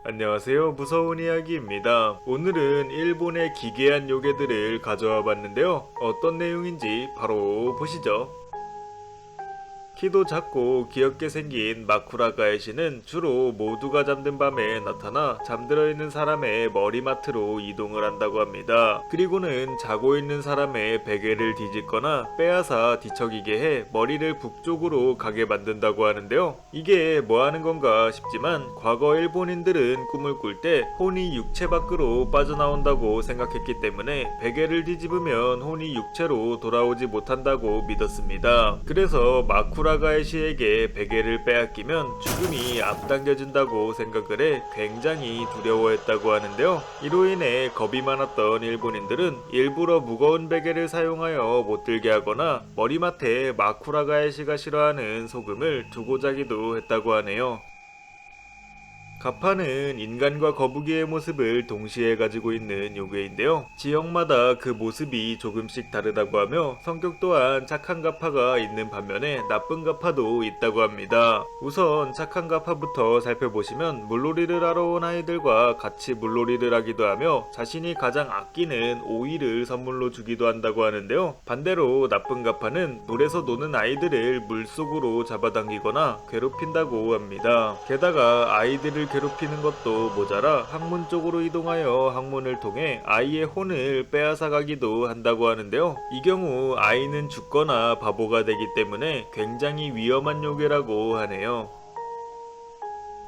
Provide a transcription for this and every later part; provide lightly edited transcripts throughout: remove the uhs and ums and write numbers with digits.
안녕하세요. 무서운 이야기입니다. 오늘은 일본의 기괴한 요괴들을 가져와 봤는데요. 어떤 내용인지 바로 보시죠. 키도 작고 귀엽게 생긴 마쿠라 가에시는 주로 모두가 잠든 밤에 나타나 잠들어 있는 사람의 머리맡으로 이동을 한다고 합니다. 그리고는 자고 있는 사람의 베개를 뒤집거나 빼앗아 뒤척이게 해 머리를 북쪽으로 가게 만든다고 하는데요. 이게 뭐 하는 건가 싶지만 과거 일본인들은 꿈을 꿀 때 혼이 육체 밖으로 빠져나온다고 생각했기 때문에 베개를 뒤집으면 혼이 육체로 돌아오지 못한다고 믿었습니다. 그래서 마쿠라가에시에게 베개를 빼앗기면 죽음이 앞당겨진다고 생각을 해 굉장히 두려워했다고 하는데요. 이로 인해 겁이 많았던 일본인들은 일부러 무거운 베개를 사용하여 못 들게 하거나 머리맡에 마쿠라가에시가 싫어하는 소금을 두고 자기도 했다고 하네요. 가파는 인간과 거북이의 모습을 동시에 가지고 있는 요괴인데요. 지역마다 그 모습이 조금씩 다르다고 하며 성격 또한 착한 가파가 있는 반면에 나쁜 가파도 있다고 합니다. 우선 착한 가파부터 살펴보시면 물놀이를 하러 온 아이들과 같이 물놀이를 하기도 하며 자신이 가장 아끼는 오이를 선물로 주기도 한다고 하는데요. 반대로 나쁜 가파는 물에서 노는 아이들을 물속으로 잡아당기거나 괴롭힌다고 합니다. 게다가 아이들을 괴롭히는 것도 모자라 항문 쪽으로 이동하여 항문을 통해 아이의 혼을 빼앗아 가기도 한다고 하는데요. 이 경우 아이는 죽거나 바보가 되기 때문에 굉장히 위험한 요괴라고 하네요.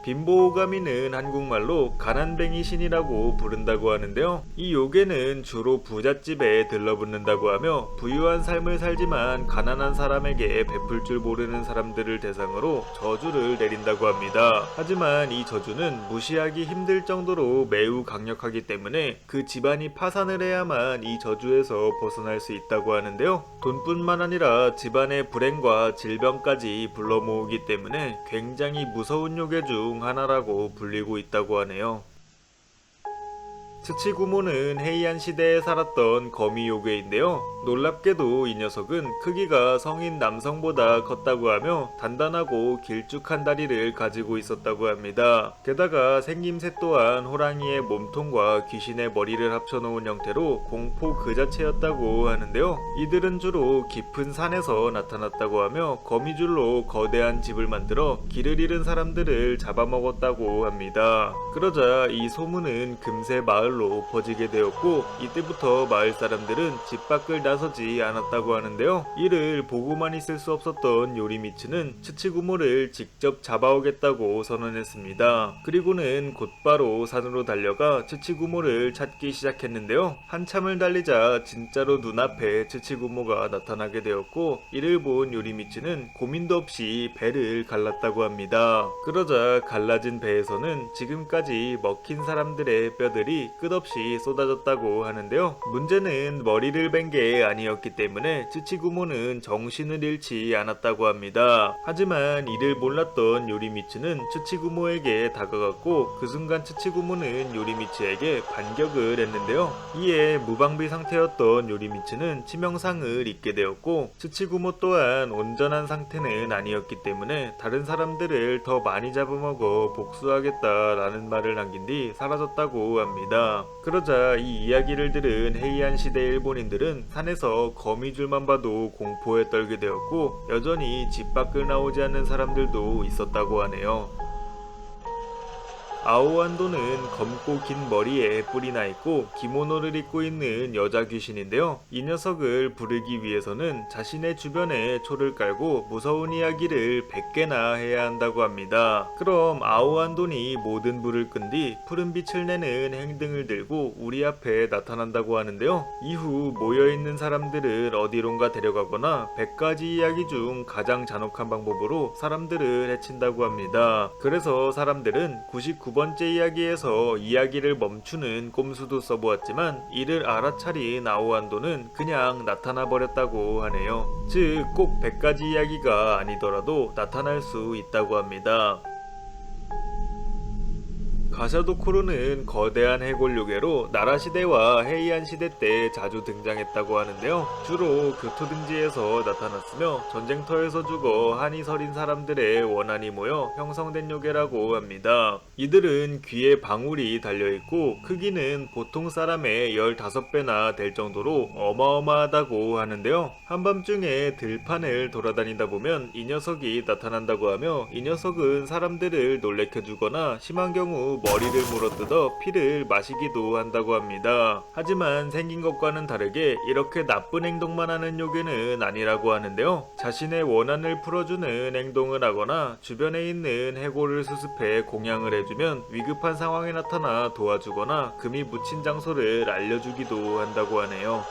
빈보오가미는 한국말로 가난뱅이 신이라고 부른다고 하는데요. 이 요괴는 주로 부잣집에 들러붙는다고 하며 부유한 삶을 살지만 가난한 사람에게 베풀 줄 모르는 사람들을 대상으로 저주를 내린다고 합니다. 하지만 이 저주는 무시하기 힘들 정도로 매우 강력하기 때문에 그 집안이 파산을 해야만 이 저주에서 벗어날 수 있다고 하는데요. 돈뿐만 아니라 집안의 불행과 질병까지 불러 모으기 때문에 굉장히 무서운 요괴 중 하나라고 불리고 있다고 하네요. 스치구모는 헤이안 시대에 살았던 거미 요괴인데요. 놀랍게도 이 녀석은 크기가 성인 남성보다 컸다고 하며 단단하고 길쭉한 다리를 가지고 있었다고 합니다. 게다가 생김새 또한 호랑이의 몸통과 귀신의 머리를 합쳐놓은 형태로 공포 그 자체였다고 하는데요. 이들은 주로 깊은 산에서 나타났다고 하며 거미줄로 거대한 집을 만들어 길을 잃은 사람들을 잡아먹었다고 합니다. 그러자 이 소문은 금세 마을로 퍼지게 되었고 이때부터 마을 사람들은 집 밖을 나서지 않았다고 하는데요. 이를 보고만 있을 수 없었던 요리미츠는 츠치구모를 직접 잡아오겠다고 선언했습니다. 그리고는 곧바로 산으로 달려가 츠치구모를 찾기 시작했는데요. 한참을 달리자 진짜로 눈앞에 츠치구모가 나타나게 되었고 이를 본 요리미츠는 고민도 없이 배를 갈랐다고 합니다. 그러자 갈라진 배에서는 지금까지 먹힌 사람들의 뼈들이 끝없이 쏟아졌다고 하는데요. 문제는 머리를 벤 게 아니었기 때문에 츠치구모는 정신을 잃지 않았다고 합니다. 하지만 이를 몰랐던 요리미츠는 츠치구모에게 다가갔고 그 순간 츠치구모는 요리미츠에게 반격을 했는데요. 이에 무방비 상태였던 요리미츠는 치명상을 입게 되었고 츠치구모 또한 온전한 상태는 아니었기 때문에 다른 사람들을 더 많이 잡아먹어 복수하겠다라는 말을 남긴 뒤 사라졌다고 합니다. 그러자 이 이야기를 들은 헤이안 시대 일본인들은 산에서 거미줄만 봐도 공포에 떨게 되었고 여전히 집 밖을 나오지 않는 사람들도 있었다고 하네요. 아오안도는 검고 긴 머리에 뿔이 나 있고 기모노를 입고 있는 여자 귀신인데요. 이 녀석을 부르기 위해서는 자신의 주변에 초를 깔고 무서운 이야기를 100개나 해야 한다고 합니다. 그럼 아오안돈이 모든 불을 끈 뒤 푸른 빛을 내는 행등을 들고 우리 앞에 나타난다고 하는데요. 이후 모여있는 사람들을 어디론가 데려가거나 100가지 이야기 중 가장 잔혹한 방법으로 사람들을 해친다고 합니다. 그래서 사람들은 99번째 이야기에서 이야기를 멈추는 꼼수도 써보았지만 이를 알아차린 아오안도는 그냥 나타나 버렸다고 하네요. 즉 꼭 100가지 이야기가 아니더라도 나타날 수 있다고 합니다. 가샤도코루는 거대한 해골 요괴로 나라 시대와 헤이안 시대 때 자주 등장했다고 하는데요. 주로 교토 등지에서 나타났으며 전쟁터에서 죽어 한이 서린 사람들의 원한이 모여 형성된 요괴라고 합니다. 이들은 귀에 방울이 달려있고 크기는 보통 사람의 15배나 될 정도로 어마어마하다고 하는데요. 한밤중에 들판을 돌아다니다 보면 이 녀석이 나타난다고 하며 이 녀석은 사람들을 놀래켜 주거나 심한 경우 머리를 물어뜯어 피를 마시기도 한다고 합니다. 하지만 생긴 것과는 다르게 이렇게 나쁜 행동만 하는 요괴는 아니라고 하는데요. 자신의 원한을 풀어주는 행동을 하거나 주변에 있는 해골을 수습해 공양을 해주면 위급한 상황에 나타나 도와주거나 금이 묻힌 장소를 알려주기도 한다고 하네요.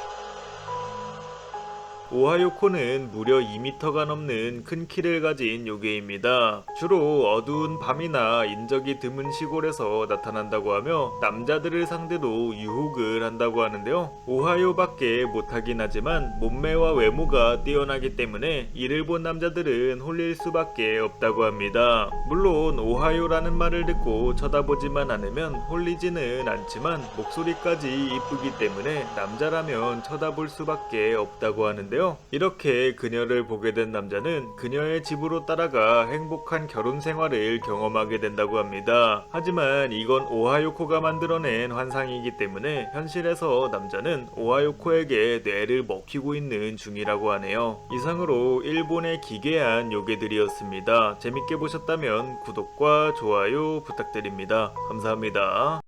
오하요코는 무려 2m가 넘는 큰 키를 가진 요괴입니다. 주로 어두운 밤이나 인적이 드문 시골에서 나타난다고 하며 남자들을 상대로 유혹을 한다고 하는데요. 오하요밖에 못하긴 하지만 몸매와 외모가 뛰어나기 때문에 이를 본 남자들은 홀릴 수밖에 없다고 합니다. 물론 오하요라는 말을 듣고 쳐다보지만 않으면 홀리지는 않지만 목소리까지 이쁘기 때문에 남자라면 쳐다볼 수밖에 없다고 하는데요. 이렇게 그녀를 보게 된 남자는 그녀의 집으로 따라가 행복한 결혼 생활을 경험하게 된다고 합니다. 하지만 이건 오하요코가 만들어낸 환상이기 때문에 현실에서 남자는 오하요코에게 뇌를 먹히고 있는 중이라고 하네요. 이상으로 일본의 기괴한 요괴들이었습니다. 재밌게 보셨다면 구독과 좋아요 부탁드립니다. 감사합니다.